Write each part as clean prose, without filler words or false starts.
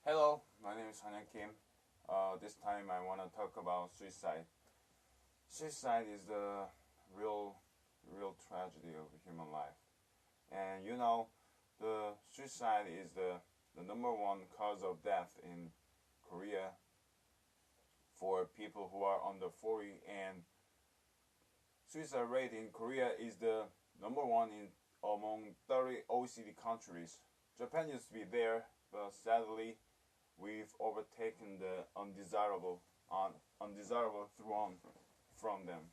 Hello, my name is Hanyan Kim. This time I want to talk about suicide. Suicide is the real tragedy of human life. And the suicide is the number one cause of death in Korea for people who are under 40, and suicide rate in Korea is the number one in among 30 OECD countries. Japan used to be there, but sadly we've overtaken the undesirable throne from them.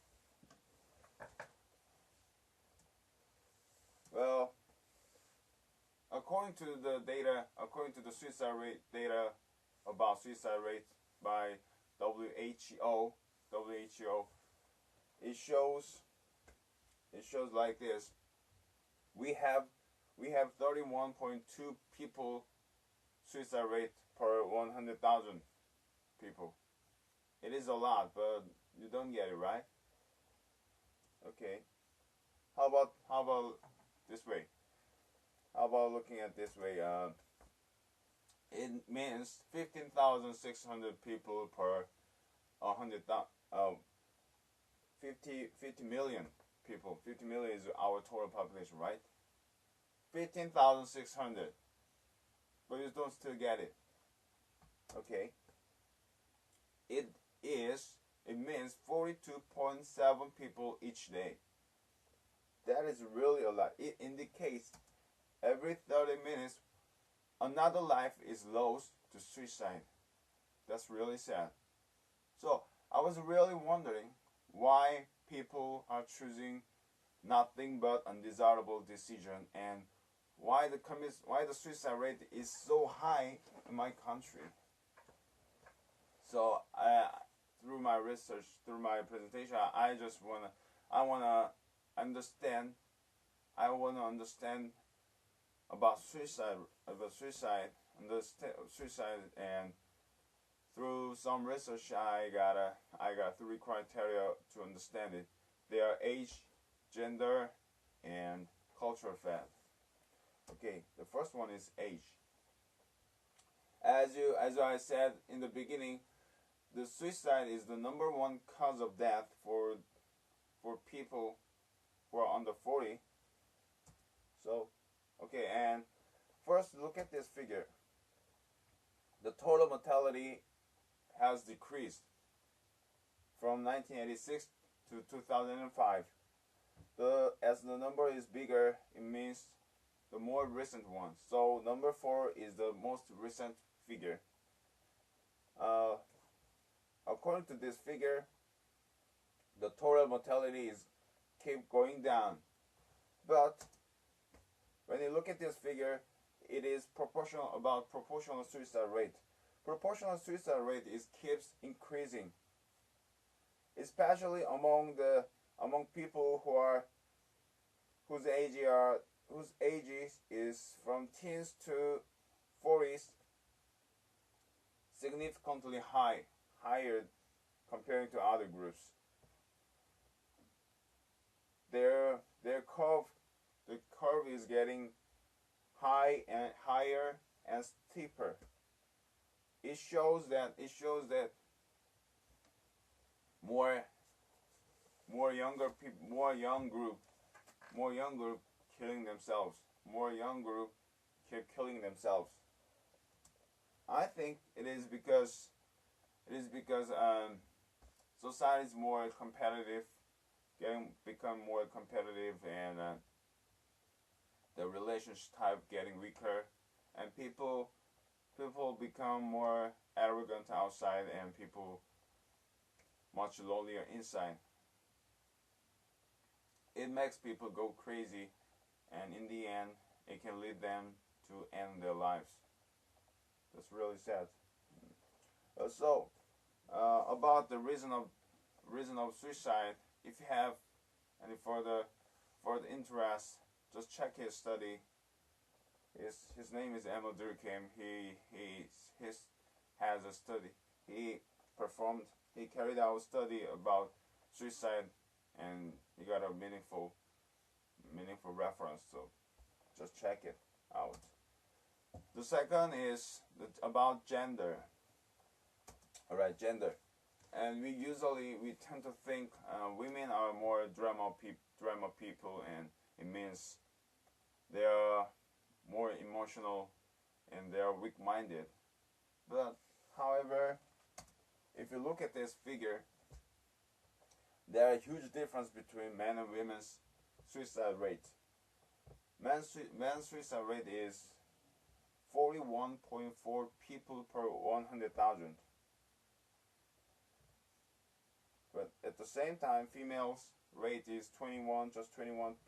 Well, according to the suicide rate data about suicide rate by WHO, WHO, it shows it shows like this. We have we have 31.2 people suicide rate per 100,000 people. It is a lot, but you don't get it right. Okay. How about this way? How about looking at this way? It means 15,600 people per 100,000. 50 million people. 50 million is our total population, right? 15,600. But you don't still get it. Okay. It it means 42.7 people each day. That is really a lot. It indicates every 30 minutes another life is lost to suicide. That's really sad. So I was really wondering why people are choosing nothing but undesirable decision, and why the suicide rate is so high in my country. So through my research, through my presentation, I wanna understand. I wanna understand about suicide, and through some research, I got three criteria to understand it. They are age, gender, and cultural fact. Okay, the first one is age. As I said in the beginning, the suicide is the number one cause of death for people who are under 40. So, okay, and first look at this figure. The total mortality has decreased from 1986 to 2005. As the number is bigger, it means the more recent one. So number 4 is the most recent figure. Uh, According to this figure, the total mortality is keep going down. But when you look at this figure, it is proportional suicide rate. Proportional suicide rate keeps increasing, especially among people whose ages is from teens to 40s, significantly higher comparing to other groups. Their curve the curve is getting higher and steeper. It shows that more young group killing themselves. More young group keep killing themselves. I think it is because society is more competitive, become more competitive, and the relationship type getting weaker, and people become more arrogant outside, and people much lonelier inside. It makes people go crazy, and in the end, it can lead them to end their lives. That's really sad. About the reason of suicide, if you have any further interest, just check his study. His name is Emil Durkheim. He has a study. He carried out a study about suicide, and he got a meaningful reference. So just check it out. The second is about gender. All right, gender. And we tend to think women are more drama people, and it means they are more emotional and they are weak-minded. But however, if you look at this figure, there are a huge difference between men and women's suicide rate. Men's suicide rate is 41.4 people per 100,000. But at the same time, females' rate is 21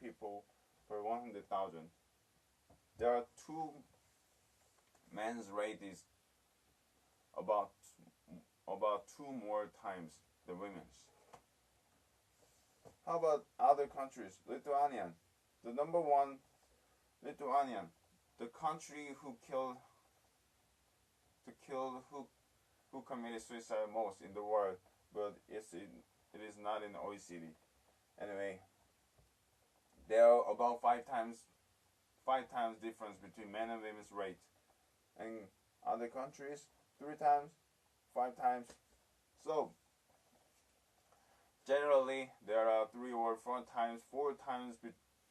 people per 100,000. There are men's rate is about 2 more times the women's. How about other countries? Lithuanian, the number one, Lithuanian, the country who committed suicide most in the world, but it is not in the OECD. Anyway, there are about five times difference between men and women's rate. And other countries, 3 times, 5 times. So generally, there are 3 or 4 times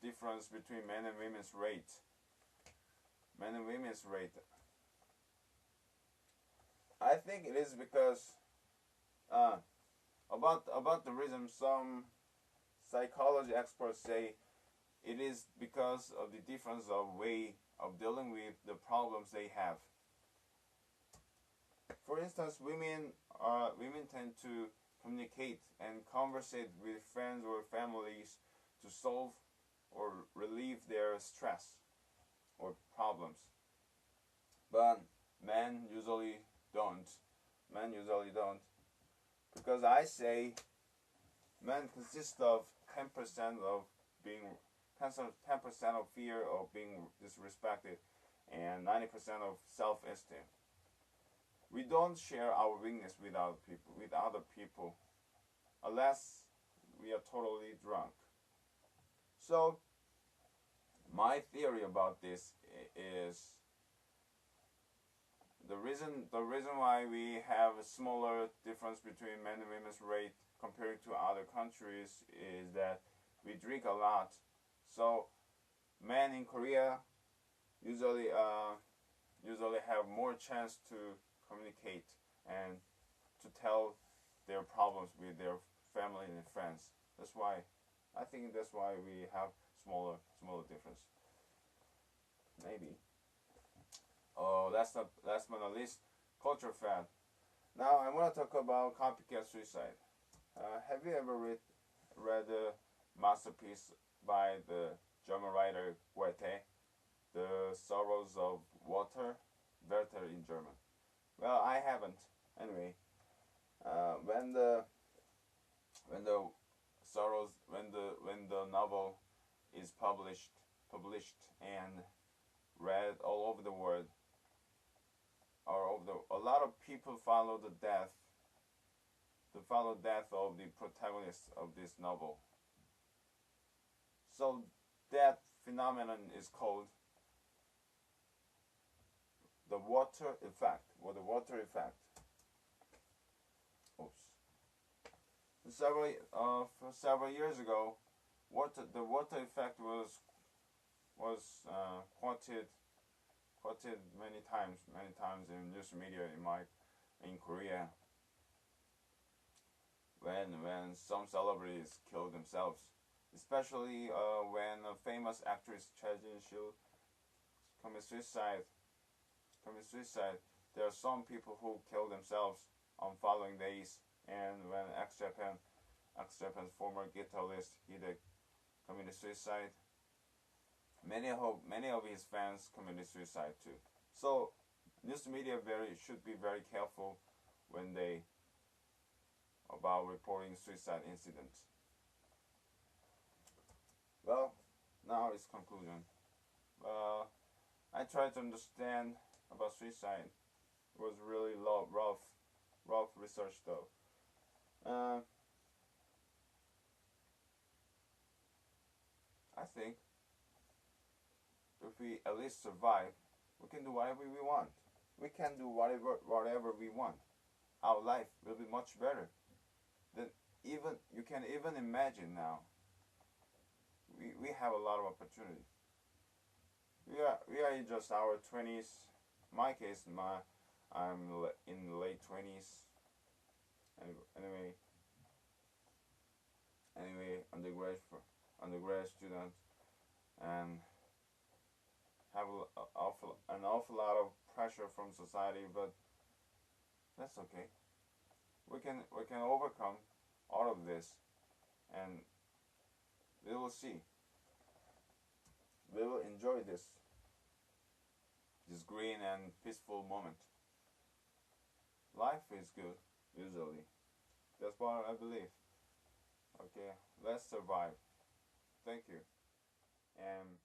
difference between men and women's rate. Men and women's rate. I think it is because about the reason, some psychology experts say it is because of the difference of way of dealing with the problems they have. For instance, women tend to communicate and conversate with friends or families to solve or relieve their stress or problems. But men usually don't. Because I say men consist of 10% of fear of being disrespected and 90% of self-esteem. We don't share our weakness with other people, unless we are totally drunk. So, my theory about this is the reason why we have a smaller difference between men and women's rate compared to other countries is that we drink a lot. So, men in Korea usually have more chance to communicate and to tell their problems with their family and friends. I think that's why we have smaller difference. Maybe. Oh, last but not least, culture fad. Now I want to talk about copycat suicide. Have you ever read the masterpiece by the German writer Goethe, The Sorrows of Water, Werther in German? Well, I haven't. Anyway, when the novel is published and read all over the world, a lot of people follow the death of the protagonist of this novel. So that phenomenon is called the water effect, or the water effect. Several years ago, the water effect was quoted many times in news media in Korea, when some celebrities killed themselves, especially when a famous actress Cha Jin-soo commit suicide. There are some people who kill themselves on following days, and when X-Japan's former guitarist Hide committed suicide, many of his fans committed suicide too. So news media should be very careful when they about reporting suicide incidents. Well, now it's conclusion. I tried to understand about suicide. It was really rough research though. I think if we at least survive, We can do whatever we want. We can do whatever we want. Our life will be much better. Then even you can even imagine now. We have a lot of opportunity. We are in just our 20s. My case, I'm in late 20s. Anyway, undergrad student, and have an awful lot of pressure from society, but that's okay. We can overcome all of this, and we will see. We will enjoy this green and peaceful moment. Life is good usually. That's what I believe. Okay, let's survive. Thank you. And